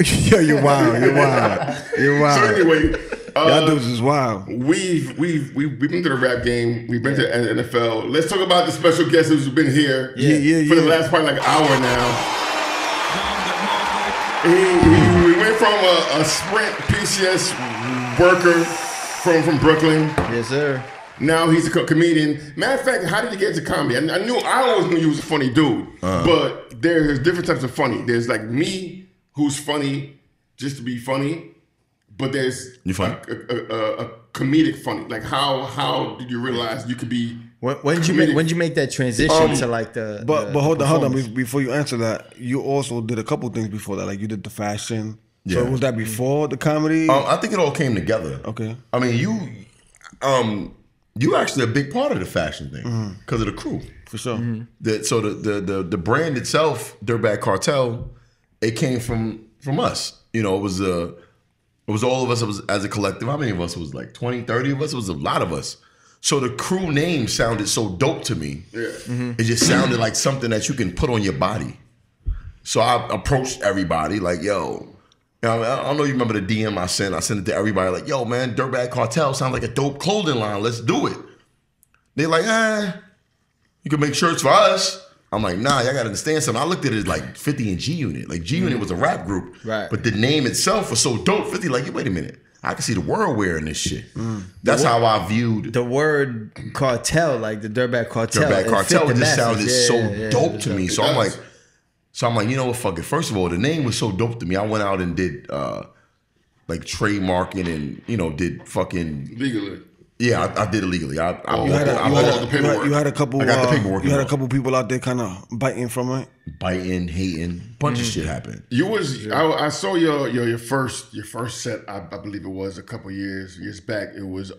Yo, you're wild. You're wild. You're wild. So anyway, y'all dudes is wild. We've been to the rap game. We've been to the NFL. Let's talk about the special guest who's been here for the last part like an hour now. We went from a Sprint PCS worker from Brooklyn. Yes, sir. Now he's a comedian. Matter of fact, how did you get into comedy? I always knew you was a funny dude, but there's different types of funny. There's like me, who's funny just to be funny, but there's you funny? A comedic funny. Like how did you realize you could be? When did you make that transition to like the? But hold on. Before you answer that, you also did a couple things before that. Like you did the fashion. Yeah. So was that before the comedy? I think it all came together. Okay. I mean, you actually a big part of the fashion thing because of the crew. For sure. So the brand itself, Dirtbag Cartel, it came from us. You know, it was all of us. It was as a collective. How many of us? It was like 20, 30 of us. It was a lot of us. So the crew name sounded so dope to me. Yeah. It just sounded like something that you can put on your body. So I approached everybody like, yo, I don't know you remember the DM I sent. I sent it to everybody like, yo, man, Dirtbag Cartel sounds like a dope clothing line. Let's do it. They're like, you can make shirts for us. I'm like, nah, y'all gotta understand something. I looked at it as like 50 and G Unit. Like G Unit was a rap group. Right. But the name itself was so dope. 50, like, wait a minute. I can see the world wearing this shit. That's how I viewed the word cartel, like the Dirtbag Cartel. Dirtbag Cartel just sounded so dope to me. So I'm like, you know what, fuck it. First of all, the name was so dope to me. I went out and did like trademarking and, you know, did fucking legally. Yeah, I did it legally. I you had a couple. I got the paperwork. You had a couple people out there kind of biting from it. Biting, hating, bunch of shit happened. You was I saw your first set. I believe it was a couple years back. It was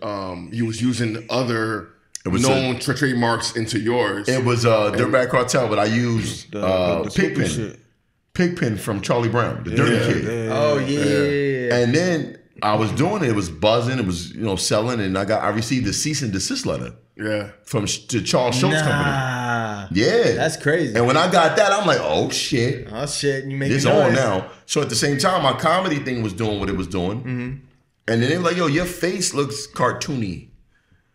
you was using other known trademarks into yours. It was Dirtbag Cartel, but I used Pigpen from Charlie Brown, the Dirty Kid. Oh yeah. And then I was doing it. It was buzzing. It was selling, and I received a cease and desist letter. Yeah, from the Charles Schultz company. Yeah, that's crazy. And when I got that, I'm like, oh shit, you make this on now. So at the same time, my comedy thing was doing what it was doing, and then they were like, yo, your face looks cartoony.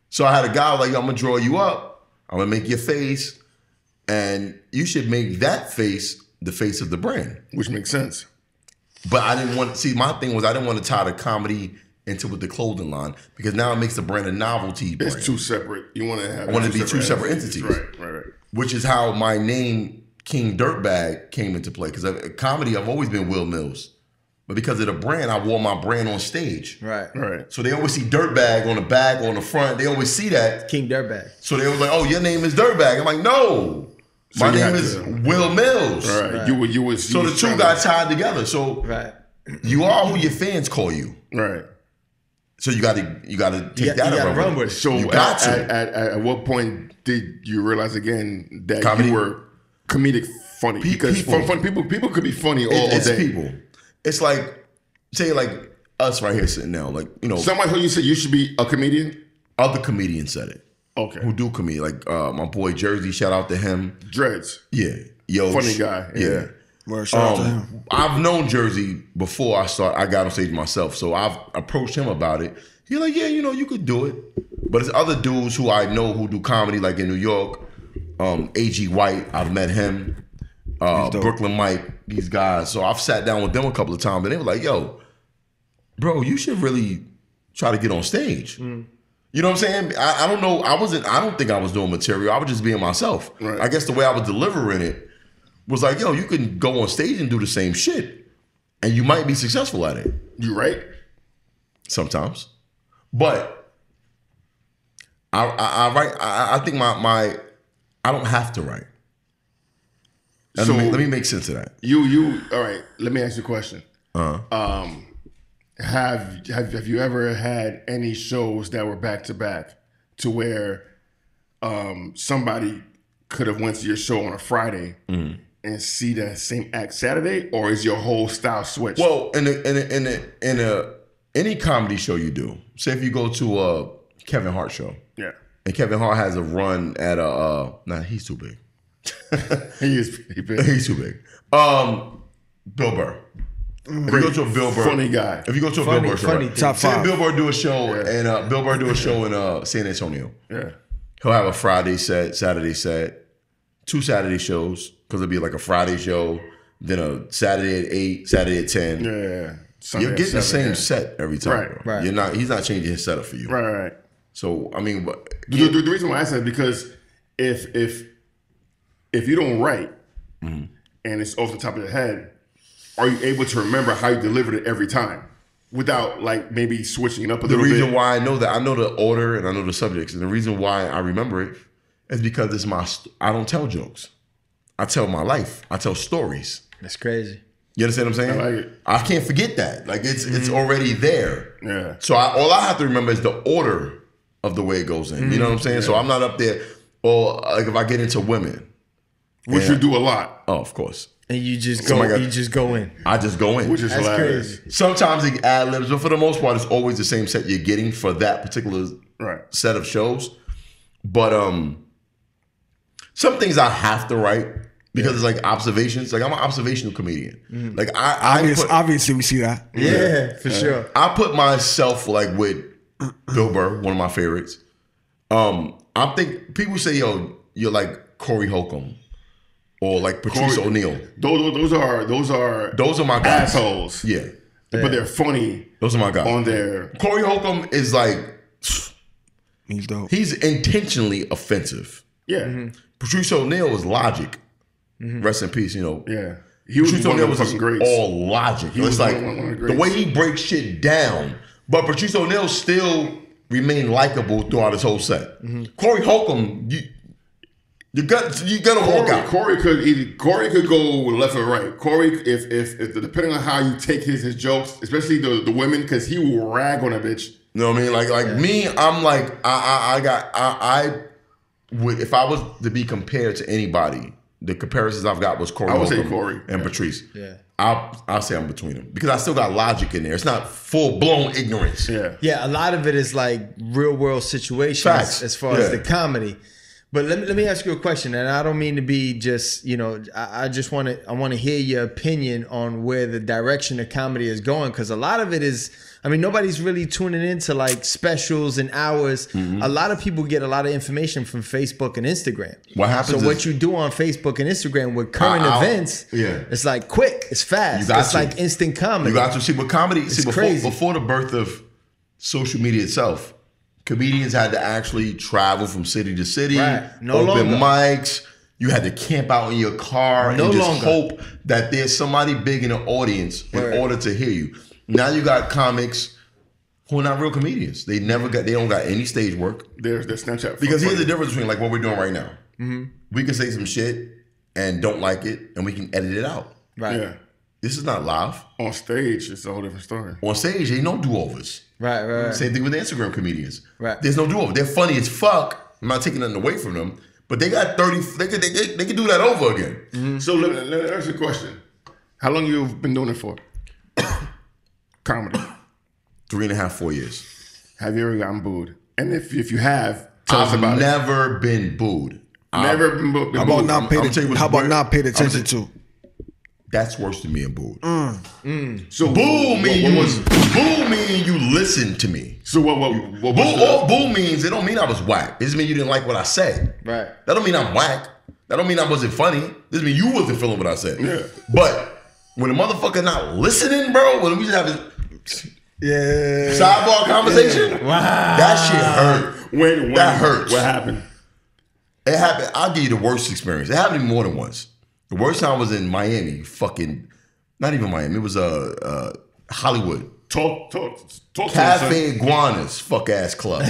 So I had a guy like, yo, I'm gonna draw you up. I'm gonna make your face, and you should make that face the face of the brand, which makes sense. But I didn't want to see. My thing was I didn't want to tie the comedy into with the clothing line because now it makes the brand a novelty brand. It's two separate. You want to have. I want it to be two separate entities. Right. Which is how my name King Dirtbag came into play. Because comedy, I've always been Wil Milz, but because of the brand, I wore my brand on stage. Right. So they always see Dirtbag on the back or on the front. They always see that King Dirtbag. So they was like, "Oh, your name is Dirtbag." I'm like, "No." So my name is Wil Milz. Right. So the two got tied together. So you are who your fans call you. Right. So you got to take that and run with it. So you got at what point did you realize again that you were comedic funny? Because people could be funny all day. It's people. It's like say like us right here sitting now, like Somebody who you said you should be a comedian. Other comedians said it. Okay. Who do comedy. Like my boy Jersey, shout out to him. Dreads. Yeah. Yo. Funny guy. Yeah. Well, shout out to him. I've known Jersey before I got on stage myself. So I've approached him about it. He's like, yeah, you could do it. But there's other dudes who I know who do comedy, like in New York. A.G. White, I've met him. Brooklyn Mike, these guys. So I've sat down with them a couple of times and they were like, yo, bro, you should really try to get on stage. You know what I'm saying? I don't know. I don't think I was doing material. I was just being myself. Right. I guess the way I was delivering it was like, yo, you can go on stage and do the same shit and you might be successful at it. You right? Sometimes. But I think my I don't have to write. So let me make sense of that. You all right, let me ask you a question. Have you ever had any shows that were back to back to where somebody could have went to your show on a Friday and see that same act Saturday, or is your whole style switched? Well, in any comedy show you do, say if you go to a Kevin Hart show, and Kevin Hart has a run at he's too big. He's big. He's too big. Bill Burr. If you go to a Billboard, funny guy. If you go to a Billboard show, right? Top say five. Billboard do a show and Billboard do a show in San Antonio. Yeah. He'll have a Friday set, Saturday set, 2 Saturday shows because it'll be like a Friday show, then a Saturday at 8, Saturday at 10. Yeah. Sunday You're at getting the 7, same set every time. Right. Bro. Right. He's not changing his setup for you. Right. So I mean, The reason why I said because if you don't write and it's off the top of your head, are you able to remember how you delivered it every time without like maybe switching it up a little bit? The reason why I know that, I know the order and I know the subjects, and the reason why I remember it is because I don't tell jokes. I tell my life. I tell stories. That's crazy. You understand what I'm saying? I like it. I can't forget that. Like it's already there. Yeah. So all I have to remember is the order of the way it goes in. You know what I'm saying? Yeah. So I'm not up there. Or like if I get into women, which you do a lot. Oh, of course. And you just go. You just go in. I just go in. Which is That's hilarious. crazy. Sometimes it ad libs, but for the most part, it's always the same set you're getting for that particular set of shows. But some things I have to write because it's like observations. Like I'm an observational comedian. Like obviously we see that. Yeah, for sure. I put myself like with Bill Burr, one of my favorites. I think people say, "Yo, you're like Corey Holcomb." Or like Patrice O'Neal. Those are my guys. Assholes. Yeah. But they're funny. Those are my guys. On their Corey Holcomb is like he's dope. He's intentionally offensive. Yeah. Patrice O'Neal was logic. Rest in peace, you know. Yeah. He was Patrice O'Neal was all logic. He was like the way he breaks shit down. But Patrice O'Neal still remained likable throughout his whole set. Corey Holcomb, you're gonna walk out. Corey could go left or right. Corey, if depending on how you take his jokes, especially the women, because he will rag on a bitch. You know what I mean? Like me, I'm like I would, if I was to be compared to anybody, the comparisons I've got was Corey. I would say Corey and Patrice. Yeah. I'll say I'm between them because I still got logic in there. It's not full blown ignorance. Yeah. A lot of it is like real world situations. Facts. As far as the comedy. But let me ask you a question, and I don't mean to be just, I just want to hear your opinion on where the direction of comedy is going, because a lot of it is, nobody's really tuning into like specials and hours. A lot of people get a lot of information from Facebook and Instagram. What happens? So what you do on Facebook and Instagram with current events, it's like quick, it's fast, it's like instant comedy. You got to see, but comedy, crazy. Before the birth of social media itself, comedians had to actually travel from city to city, open mics. You had to camp out in your car and just hope that there's somebody big in the audience in order to hear you. Now you got comics who are not real comedians. They don't got any stage work. There's Snapchat. Because here's the difference between like what we're doing right now. We can say some shit and don't like it, and we can edit it out. Right. Yeah. This is not live. On stage, it's a whole different story. On stage, ain't no do-overs. Right. Same thing with the Instagram comedians. Right. There's no do-over. They're funny as fuck. I'm not taking nothing away from them, but they got 30. They could do that over again. So let me ask you a question. How long you been doing it for? Comedy. 3.5, 4 years. Have you ever gotten booed? And if you have, tell us about it. I've never been booed. Never been booed. How about not paid attention to? That's worse than being booed. So boo means boo means you listen to me. So what boo means it don't mean I was whack. It just mean you didn't like what I said. Right. That don't mean I'm whack. That don't mean I wasn't funny. This mean you wasn't feeling what I said. Yeah. But when a motherfucker not listening, bro, when we just having sidebar conversation, wow, that shit hurt. When that hurts. What happened? It happened. I'll give you the worst experience. It happened to me more than once. The worst time was in Miami, not even Miami. It was Hollywood. Talk Cafe Iguanas, fuck ass club.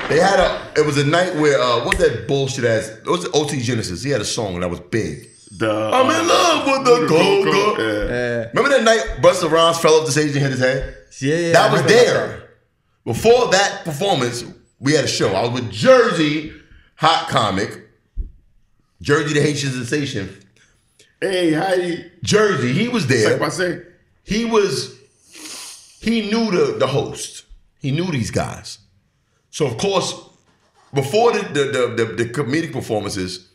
It was a night where what's that bullshit ass? It was OT Genesis. He had a song that was big. I'm in love with the go-go. Yeah. Remember that night Busta Rhymes fell off the stage and hit his head? Yeah. That was there. Before that performance, we had a show. I was with Jersey, hot comic. Jersey the Haitian sensation. Hey, hi. Jersey, he was there. Like I say. He knew the host. He knew these guys. So of course, before the comedic performances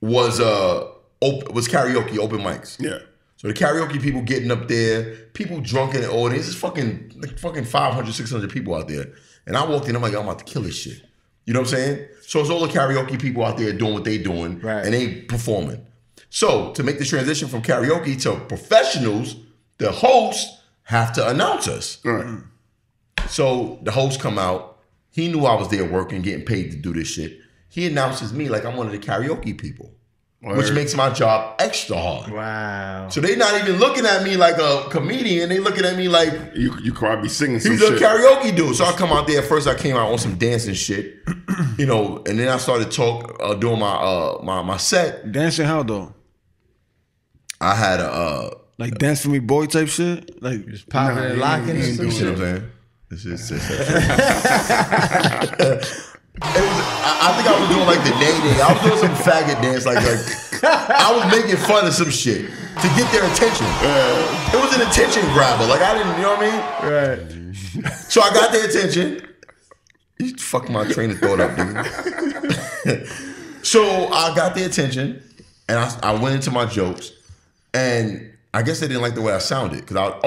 was karaoke, open mics. Yeah. So the karaoke people getting up there, people drunk in the audience. It's fucking 500, 600 people out there. And I walked in, I'm like, I'm about to kill this shit. You know what I'm saying? So it's all the karaoke people out there doing what they doing, and they performing. So to make the transition from karaoke to professionals, the hosts have to announce us. Right. So the host come out. He knew I was there working, getting paid to do this shit. He announces me like I'm one of the karaoke people. Which makes my job extra hard. Wow. So they not even looking at me like a comedian. They looking at me like you could probably be singing some he's shit. a karaoke dude. So I come out there. First I came out on some dancing shit, you know, and then I started doing my set. Dancing how though? I had a like dance for me boy type shit. Like just popping and locking and some shit. You know what I'm saying? I think I was doing like the nay-nay. I was doing some faggot dance, like I was making fun of some shit to get their attention. It was an attention grabber. Like I didn't, you know what I mean? Right. So I got their attention. You fucked my train of thought up, dude. So I got their attention, and I went into my jokes, and I guess they didn't like the way I sounded. Cause I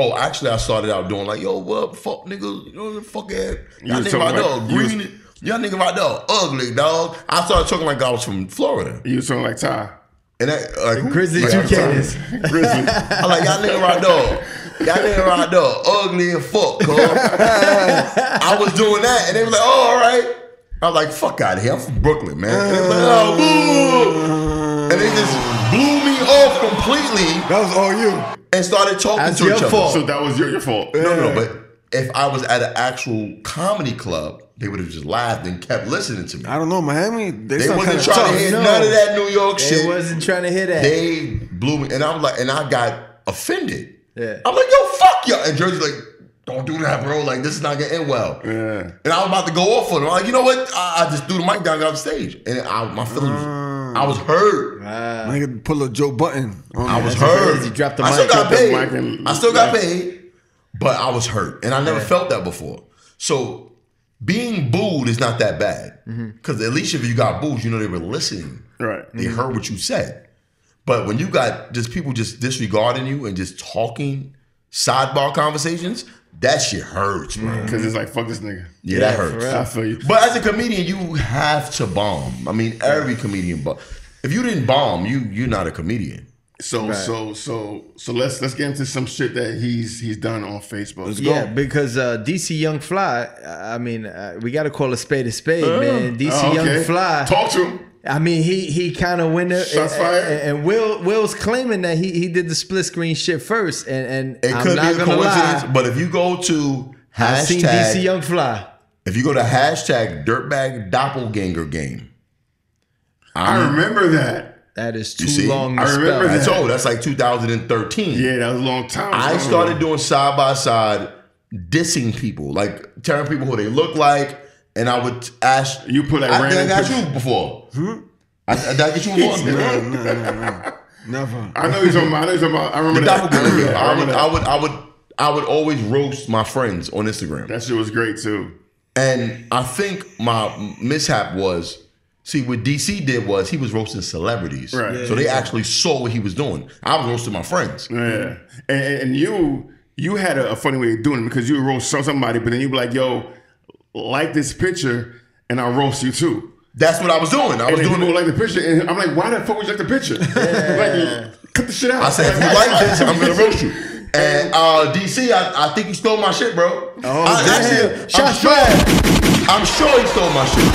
started out doing like, yo, what fuck nigga, you know the fuck ass. Y'all nigga right there, green. Y'all nigga right there, ugly dog. I started talking like I was from Florida. You was talking like Ty. And that, like Grizzly like, Toucanes. Grizzly. I like y'all nigga right there. Y'all nigga right there, ugly and fuck, cuz. I was doing that, and they were like, oh, all right. I was like, fuck out of here. I'm from Brooklyn, man. And they were like, oh, boo. And they just blew me off completely. that was all you. And started talking That's to your each other. fault. So that was your fault. No, but if I was at an actual comedy club, they would have just laughed and kept listening to me. I don't know, Miami. They wasn't trying to hear none of that New York shit. They wasn't trying to hear that. They blew me, and I'm like, and I got offended. Yeah. I'm like, yo, fuck y'all. And Jersey's like, don't do that, bro. Like, this is not gonna end well. Yeah. And I was about to go off on him. I'm like, you know what? I just threw the mic down and got off the stage. And my feelings, I was hurt. I could pull a Joe Button. I was hurt. Crazy. Drop the I mic. still got paid. I still got Yeah. paid, but I was hurt. And I never felt that before. So being booed is not that bad. Because at least if you got booed, you know they were listening. Right. They heard what you said. But when you got just people just disregarding you and just talking sidebar conversations, that shit hurts, bro. Because it's like, fuck this nigga. Yeah, that hurts. I feel you. But as a comedian, you have to bomb. I mean, every comedian, but if you didn't bomb, you're not a comedian. So let's get into some shit that he's done on Facebook. Let's Yeah, because DC Young Fly, I mean, we got to call a spade, man. DC Young Fly. Talk to him. I mean, he kind of went Shots fired. and Will's claiming that he did the split screen shit first, and It I'm could not be a gonna coincidence, lie. but if you go to I've seen DC hashtag, Young Fly. if you go to hashtag dirtbag doppelganger game, I remember that. That is You too see? long to I remember spell. that. That's old. That's like 2013. Yeah, that was a long time. I started doing side by side dissing people, like telling people who they look like, and I would ask. You put that I think I random got picture- you before. Did I get you before? No. Never. I know you're talking about. I remember The that. doppelganger game. I remember that. I would always roast my friends on Instagram. That shit was great too. And I think my mishap was, see, what DC did was he was roasting celebrities. Right. So they actually saw what he was doing. I was roasting my friends. Yeah, and you had a funny way of doing it because you would roast somebody, but then you'd be like, "Yo, like this picture," and I'll roast you too. That's what I was doing. I was And doing people it. like the picture, and I'm like, "Why the fuck would you like the picture?" Like, cut the shit out. I said, if you like this, I'm gonna roast you. And DC, I think he stole my shit, bro. I'm sure he stole my shit.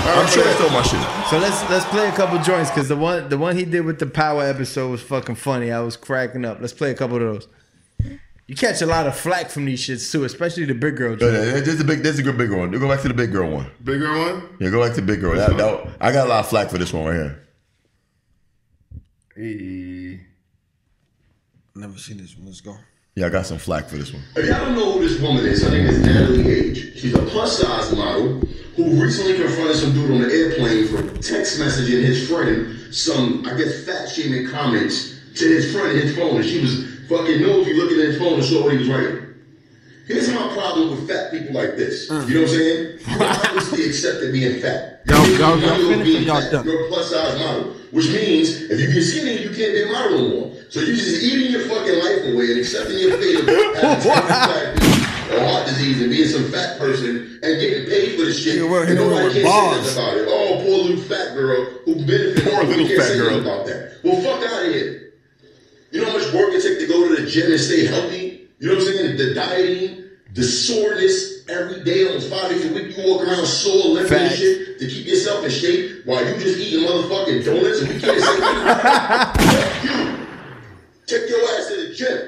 I'm sure he stole my shit. So let's play a couple joints because the one he did with the Power episode was fucking funny. I was cracking up. Let's play a couple of those. You catch a lot of flack from these shits too, especially the big girl joint. There's a good big one. You go back to the big girl one. Bigger one. Yeah, go back to the big girl. I got a lot of flack for this one right here. Hey. Never seen this one. Let's go. Yeah, I got some flack for this one. If y'all don't know who this woman is, her name is Natalie Gage. She's a plus-size model who recently confronted some dude on the airplane for text messaging his friend some, I guess, fat-shaming comments to his friend in his phone. And she was fucking nosy looking at his phone and saw what he was writing. Here's my problem with fat people like this. You know what I'm saying? You obviously accepted being fat. Y'all finish or y'all done? You're a plus-size model, which means if you get skinny, you can't be a model no more. So you just eating your fucking life away and accepting your fate of having diabetes or heart disease and being some fat person and getting paid for this shit. And nobody can't say nothing about it. Oh, poor little fat girl who benefited. Poor little fat girl about that. Well, fuck out of here. You know how much work it takes to go to the gym and stay healthy? You know what I'm saying? The dieting, the soreness every day, almost 5 days a week, you walk around sore, limping and shit to keep yourself in shape while you just eating motherfucking donuts and we can't say anything. Fuck you. Take your ass to the gym.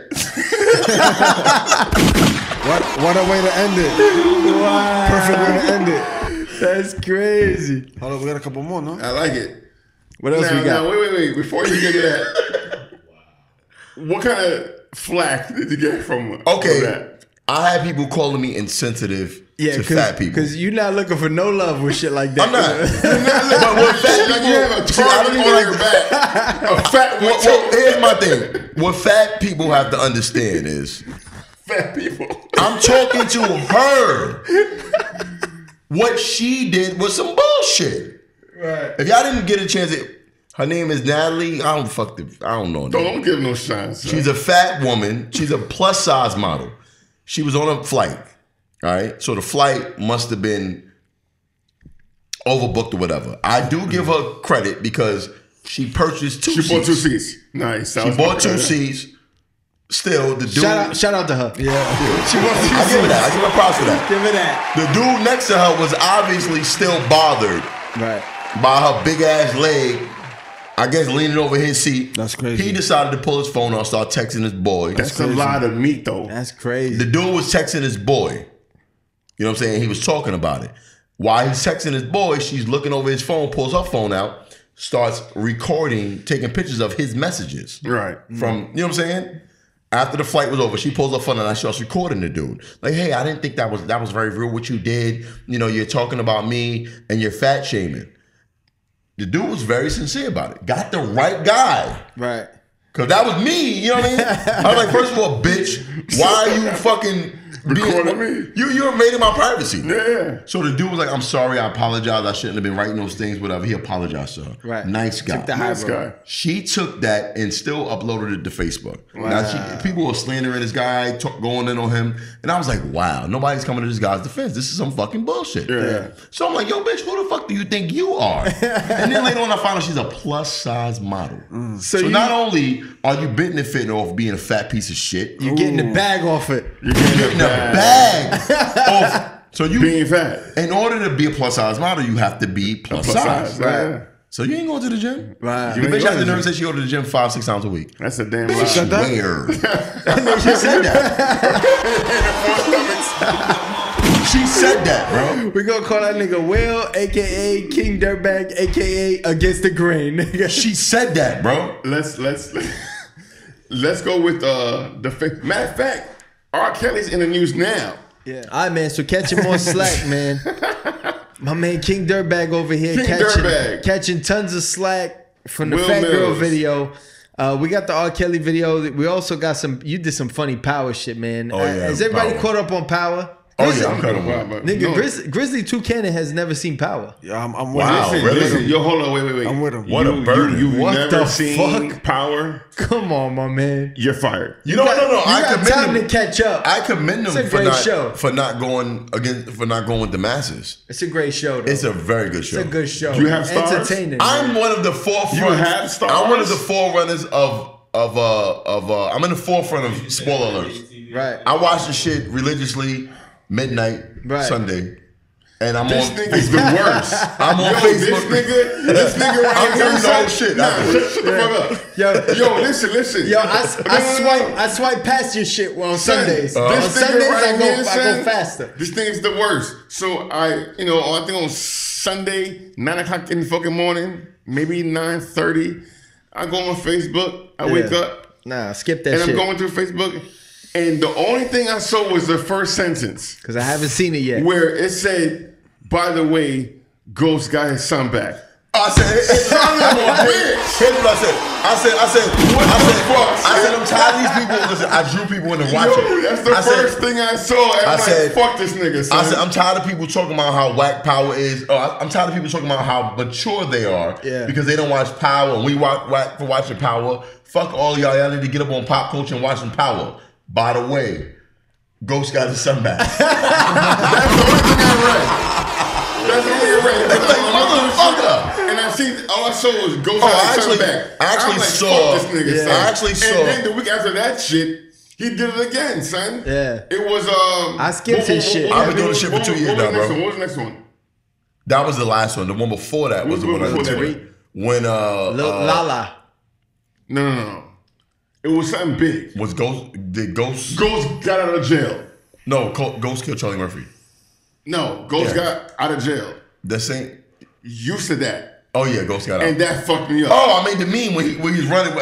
What a way to end it. Wow. Perfect way to end it. That's crazy. Hold on, we got a couple more, no? I like it. What else we got? Now, wait. Before you get to that, what kind of flack did you get from that? I had people calling me insensitive to fat people. Because you're not looking for no love with shit like that. I'm not. But what fat people, you have a target on your back. A fat one. Well, here's my thing. What fat people have to understand is Fat people. I'm talking to her. What she did was some bullshit. Right. If y'all didn't get a chance, her name is Natalie. I don't know. Don't give no shines. She's a fat woman. She's a plus size model. She was on a flight. All right. So the flight must have been overbooked or whatever. I do give her credit because she purchased two seats. She bought 2 seats. Nice. She bought 2 seats. Still, the dude. Shout out to her. Yeah. She wants I give her that. I give her props for that. Give her that. The dude next to her was obviously still bothered by her big ass leg. I guess leaning over his seat. That's crazy. He decided to pull his phone out, start texting his boy. That's a lot of meat, though. That's crazy. The dude was texting his boy. You know what I'm saying? He was talking about it. While he's texting his boy, she's looking over his phone, pulls her phone out, starts recording, taking pictures of his messages. Right. From, you know what I'm saying? After the flight was over, she pulls her phone and I starts recording the dude. Like, hey, I didn't think that was very real what you did. You know, you're talking about me and you're fat shaming. The dude was very sincere about it. Got the right guy. Right. Cause that was me, you know what I mean? I was like, first of all, bitch, why are you fucking recording me? You invaded my privacy. Yeah. So the dude was like, I'm sorry, I apologize. I shouldn't have been writing those things, whatever. He apologized to her. Right. Nice guy. Nice guy. She took that and still uploaded it to Facebook. Wow. Now people were slandering this guy, going in on him. And I was like, wow, nobody's coming to this guy's defense. This is some fucking bullshit. Yeah. So I'm like, yo, bitch, who the fuck do you think you are? And then later on, I found out she's a plus size model. So not only are you benefiting off being a fat piece of shit, You're getting the bag off it. You're getting the bag off. So you being fat. In order to be a plus size model, you have to be plus size. Right. So you ain't going to the gym? Right. The bitch has the nerve to say she go to the gym 5-6 times a week. That's a damn lie. She said that? She said that. She said that, bro. We gonna call that nigga Will, a.k.a. King Dirtbag, a.k.a. Against the Grain. Nigga. She said that, bro. Let's go with the matter of fact, R. Kelly's in the news now. Yeah. All right, man. So catching more slack, man. My man King Dirtbag over here catching tons of slack from the Wil Fat Girl Milz. video. We got the R. Kelly video. We also got you did some funny Power shit, man. Oh, yeah, has everybody Power. caught up on Power? Oh, yeah, I'm Nigga, kind of Nigga, Grizzly 2 Cannon has never seen Power. Yeah, I'm with Wow, him. really? Listen, yo, hold on, wait. I'm with him. What a burden. You've What never the seen fuck? Power. Come on, my man. You're fired. You know, no. You I got time commend to him. catch up. I commend It's a him great show. for not going with the masses. It's a great show, though. It's a very good show. It's a good show. Do you have stars? Entertaining. I'm one of the forefront. You have stars? I'm one of the forerunners of I'm in the forefront of spoiler alerts. right. I watch the shit religiously midnight Sunday. And I'm This on nigga's the worst. I'm on Facebook. This nigga right I'm here. hearing the whole shit. Nah, shut the fuck up. Yo, listen. Yo, I swipe past your shit on Sundays. On This nigga Sundays, right I here, go son, faster. This thing is the worst. So I think on Sunday, 9 o'clock in the fucking morning, maybe 9:30, I go on Facebook. I wake up. Nah, skip that and shit. I'm going through Facebook. And the only thing I saw was the first sentence. Because I haven't seen it yet. Where it said, by the way, Ghost got his son back. I said, here's what I said, I'm tired of these people. Listen, I drew people into watching. Yo, that's the first thing I saw. And I'm like, fuck this nigga, son. I said, I'm tired of people talking about how whack Power is. I'm tired of people talking about how mature they are. Yeah. Because they don't watch Power. And we whack for watching Power Fuck all y'all. Y'all need to get up on pop culture and watch some Power. By the way, Ghost got his son back. That's the only thing I read. That's the only thing I read. Motherfucker. And I see, all I saw was Ghost got his son back. I actually like, saw. Fuck this nigga, son. I actually saw. And then the week after that shit, he did it again, son. Yeah. It was I skipped his shit. I've been doing this shit for 2 years now, bro. What was the next one? That was the last one. The one before that was the one I did. When Lala. No. It was something big. Was Ghost? Did Ghost? Ghost got out of jail. No, Ghost killed Charlie Murphy. No, Ghost got out of jail. The same. You said that. Oh yeah, Ghost got out. And that fucked me up. Oh, I made the meme when he was running.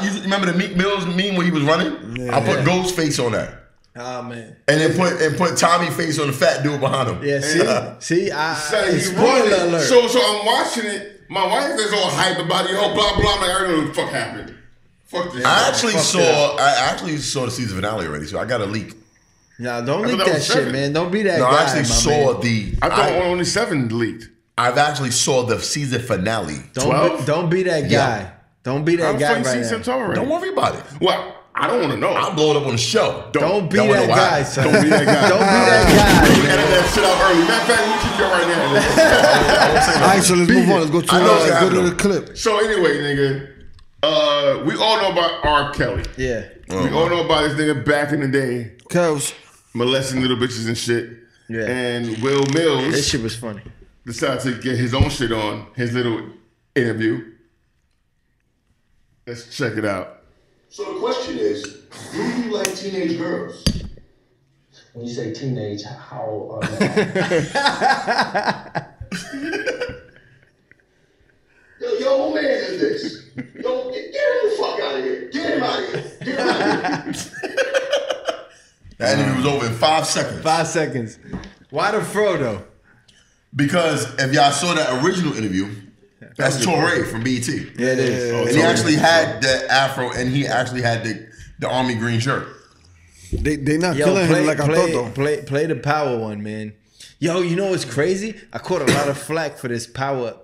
You remember the Meek Mills meme when he was running? Yeah. I put Ghost face on that. Oh man. And then put Tommy face on the fat dude behind him. Yeah, see, spoiler alert. So I'm watching it. My wife is all hype about it, blah blah blah. I'm like, I don't know what the fuck happened. Fuck this. I actually saw the season finale already, so I got a leak. Nah, don't leak that shit, man. Don't be that guy. I actually saw I thought only 7 leaked. I've actually saw the season finale. 12? Don't be that guy. Yeah. Don't be that guy right now. Don't worry about it. Well, I don't want to know. I'm blowing up on the show. Don't be that guy, son. Don't be that guy. Don't be that guy. Edit that shit out early. Matter of fact, we keep going right now. All right, so let's move on. Let's go to the clip. So anyway, nigga, we all know about R. Kelly. Yeah. We all know about this nigga back in the day. Kels. Molesting little bitches and shit. Yeah. And Wil Milz. This shit was funny. Decided to get his own shit on his little interview. Let's check it out. So the question is, do you like teenage girls? When you say teenage, how old are you? Yo, man is this? Yo, get him the fuck out of here. Get him out of here. Get him out of here. That interview was over in 5 seconds. 5 seconds. Why the Frodo? Because if y'all saw that original interview, that's Torre from BET. Yeah, it is. And he actually had the afro, and he actually had the army green shirt. They not killing him like I thought though. Play the Power one, man. Yo, you know what's crazy? I caught a lot of flack for this Power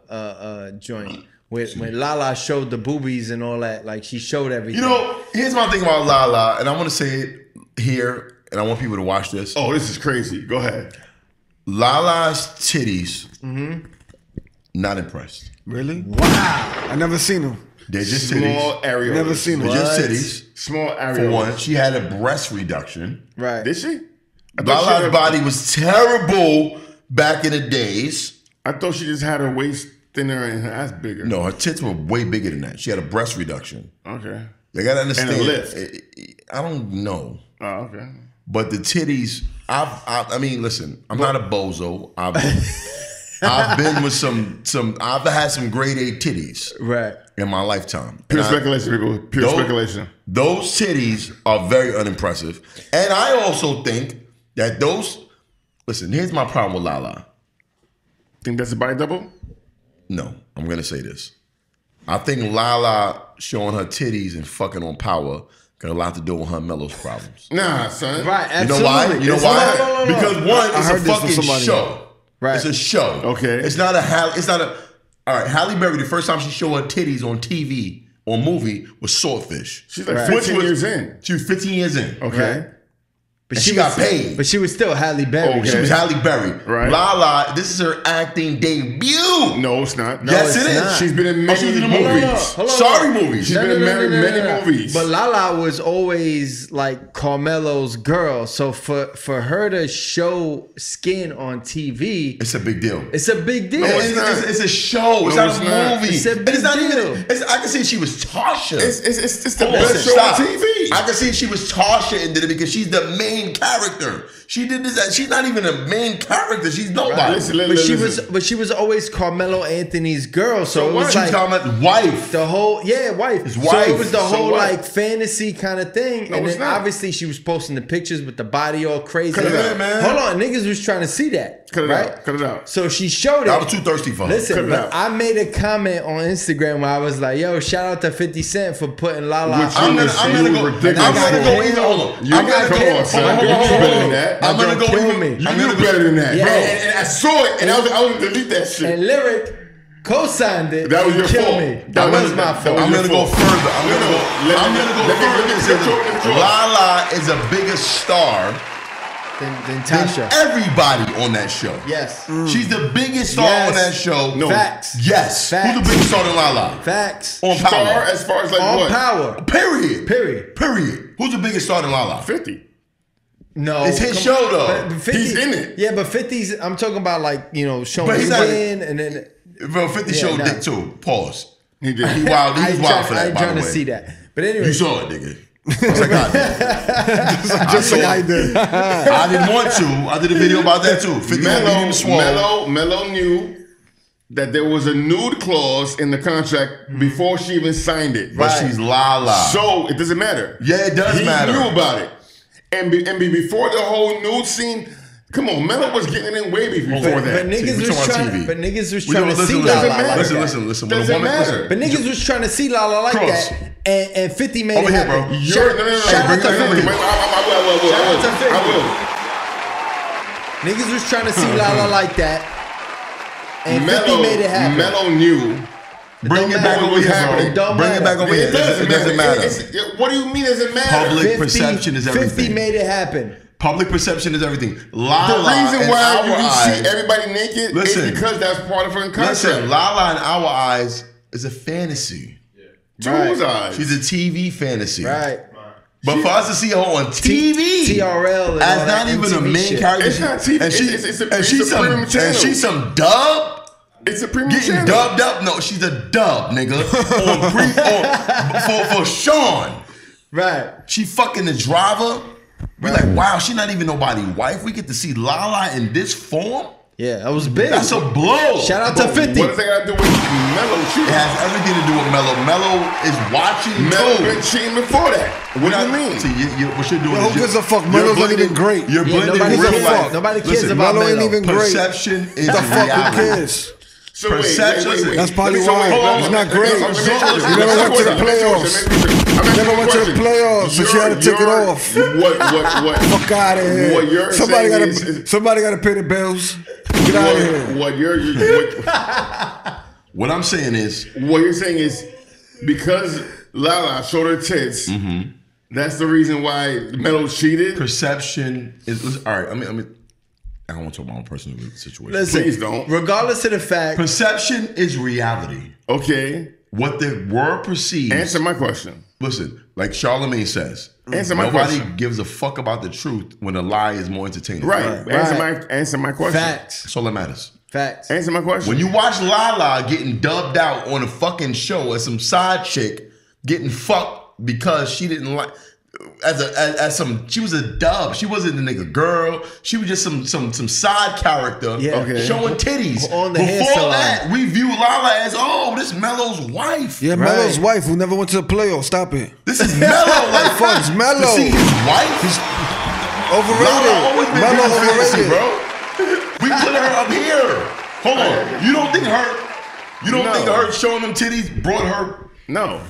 joint. When Lala showed the boobies and all that, like she showed everything. You know, here's my thing about Lala, and I want to say it here, and I want people to watch this. Oh, this is crazy. Go ahead. Lala's titties, not impressed. Really? Wow. I never seen them. They're just small titties. areolas. Never seen them. They're just titties. Small areolas. For one, she had a breast reduction. Right. Did she? Lala's body was terrible back in the days. I thought she just had her waist thinner and her ass bigger. No, her tits were way bigger than that. She had a breast reduction. Okay. They gotta understand. And a lift. I don't know. Oh, okay. But the titties, I mean, listen, I'm not a bozo. I've been with I've had some grade A titties in my lifetime. Pure speculation, people. Pure speculation. Those titties are very unimpressive. And I also think that listen, here's my problem with Lala. Think that's a body double? No, I'm going to say this. I think Lala showing her titties and fucking on Power got a lot to do with her Mellows problems. Nah, son. Right, absolutely. You know why? You know why? No. Because one, it's a fucking show. Right. It's a show. Okay. It's not all right, Halle Berry, the first time she showed her titties on TV or movie was Swordfish. She's like 15 years in. She was 15 years in. Okay. Right. But she got paid. But she was still Halle Berry. Okay. She was Halle Berry. Right. Lala, this is her acting debut. No, it's not. Yes, it is. not. She's been in many movies. Hold on. Sorry movies. She's been in many movies. But Lala was always like Carmelo's girl. So for her to show skin on TV, It's a big deal. it's a big deal. No, it's not. It's a show. It's No, not it's a not. movie. It's a big it's not deal. even. I can see she was Tasha. It's the Hold on, best show stop. on TV. I can see she was Tasha and did it because she's the main character. She did this. She's not even a main character. She's nobody. But she was always Carmelo Anthony's girl. So it was She's like talking about wife. the whole wife. His So wife. it was the So whole what? like fantasy kind of thing. No, and it's then not. obviously she was posting the pictures with the body all crazy. Cut it out, man. Hold on, niggas was trying to see that. Cut it right? out. Cut it out. So she showed it. I was too thirsty for her. Listen, Cut it but out. I made a comment on Instagram where I was like, "Yo, shout out to 50 Cent for putting Lala." Which I'm you gonna were go. ridiculous. I'm gonna go even. Hold on. I'm gonna come go. on, son. Hold on, You hold knew on, better hold than on. that. I'm gonna go kill even. me. You knew better than that, Yeah. bro. And I saw it, and I was gonna delete that shit. And Lyric co-signed it. That was your killed fault. me. That That was was- my that fault. was I'm your gonna go fault. further. I'm gonna go let me further. Lala is a bigger star Than than Tasha. everybody on that show. Yes. She's the biggest star Yes. on that show. No. Facts. Yes. Facts. Who's the biggest star than Lala? Facts. On Star Power. as far as like On what? Power. Period. Period. Who's the biggest star than Lala? 50. No. It's his come show, on. though. But 50, He's in it. Yeah, but 50's, I'm talking about like, you know, showing But he's you not- in and then. Bro, 50 Yeah, showed nah. dick too. Pause. He did. He wild. He was wild for I that, ain't by trying the to way. see that. But anyway. You saw it, nigga. Just like I did. Just like I did. I didn't want to. I did a video about that too. 50 medium swole. Mello knew that there was a nude clause in the contract before she even signed it. But she's Lala. So it doesn't matter. Yeah, it does matter. He knew about it. And before the whole nude scene, come on, Mello was getting in way before that. But niggas We was talking about trying. TV. But niggas was We trying don't to see listen, Lala doesn't like matter. that. Listen. When a Doesn't woman, matter. But niggas was trying to see Lala like Cross. that, and 50 made Over it here, happen. bro. You're, no. Shout out to 50. I will. Niggas was trying to see Lala like that, and 50 Mello, made it happen. Mello knew. bring it back matter. over here, It don't bro. Bring it matter. back over here. It doesn't matter. What do you mean it doesn't matter? Public perception is 50 everything. made it happen. Public perception is everything. The Lala reason in why our you eyes, see everybody naked Listen. is because that's part of her contract. listen, Lala in our eyes is a fantasy. To whose eyes? She's a TV fantasy. Right. But for us to see her on TV, TRL and all as that not even a MTV main shit. character, It's not TV. and she, It's a and she's some, premium channel. and she's some dub. It's a premium Getting channel. dubbed up? No, she's a dub, nigga. for Sean. Right. She fucking the driver. We're like, wow, she not even nobody's wife. We get to see Lala in this form. Yeah, that was big. That's a blow. Shout out to But 50. What does that got to do with Mello It cheating? has everything to do with Mello. Mello is watching Mello too. been cheating before that. What do you mean? See, what you're doing Yo, is who gives a fuck? you're Melo's not blending- even great. You're Yeah, blending nobody real cares. life. Nobody cares Listen, about Mello ain't Mello. even great. Perception is The fuck who reality. cares? So Perception- That's probably Let me show why. you- It's not let me- great. let me show you- You never went to the playoffs. Never went to the playoffs, so she had to take it off. What? Fuck out of here. What you're somebody saying gotta is- somebody gotta pay the bills. Get out of here. What What I'm saying is, you're saying is because Lala showed her tits, that's the reason why Mello cheated? perception is all right. I mean, I don't want to talk about my personal situation. Listen, Please don't. regardless of the fact, Perception is reality. Okay. What the world perceives. Answer my question. Listen, like Charlemagne says, Answer my nobody question. gives a fuck about the truth when a lie is more entertaining. Right. Answer my question. facts. That's all that matters. Facts. Answer my question. When you watch Lala getting dubbed out on a fucking show as some side chick getting fucked because she didn't like as some she was a dub. She wasn't a nigga girl. She was just some side character Yeah. Okay. showing titties. On the hair Before salon. that, we view Lala as this Mello's wife. Yeah, Right. Melo's wife who never went to the playoffs. Stop it. This is Mello. Like Fuck, it's Mello. To see his wife. Overrated. Lala always been Mello big fantasy, overrated. bro. We put her up here. Hold on. You don't think her showing them titties brought her? No.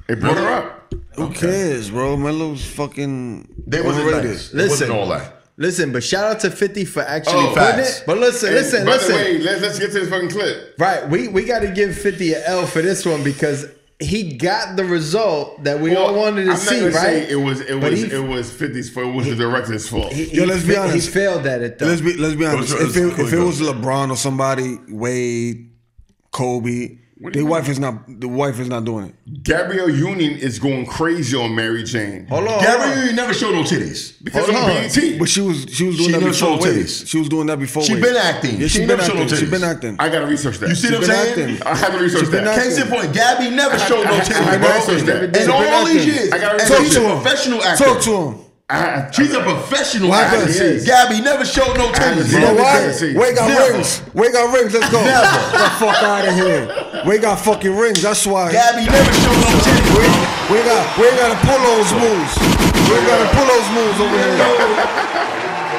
It brought her up. Who cares, bro? Melo's fucking They wasn't overrated. nice. It wasn't all that. Listen, but shout out to 50 for actually putting facts. it. But listen. By the way, let's get to this fucking clip. Right, we got to give 50 an L for this one because he got the result that we all wanted to I'm see, not gonna right? say it was But he- 50's fault. It was the director's fault. Yo, let's be honest. He failed at it though. Let's be honest. Let's If it go. was LeBron or somebody, Wade, Kobe, the wife is not doing it. Gabrielle Union is going crazy on Mary Jane. Hold on. Gabrielle never showed no titties. Because Hold of on. BET. But she was doing She that never before showed Wade. titties. She was doing that before She Wade. been acting. Yeah, She she never been showed no acting. She titties. been acting. I gotta research that. You see what I'm been saying? acting. I had to research She's been that. acting. Case in point, Gabby never showed no I titties, had to research bro. that. In all these acting. years, I gotta and research she's that. a professional actor. Talk to him. She's a professional Why actor. does- Gabby never showed no titties, You know bro. why? Tennessee. Wade got Never. rings. Wade got rings. Let's go. Never. Get the fuck out of here. Wade got fucking rings. That's why. Gabby never showed no titties, bro. We got to pull those moves. We got to pull those moves over here.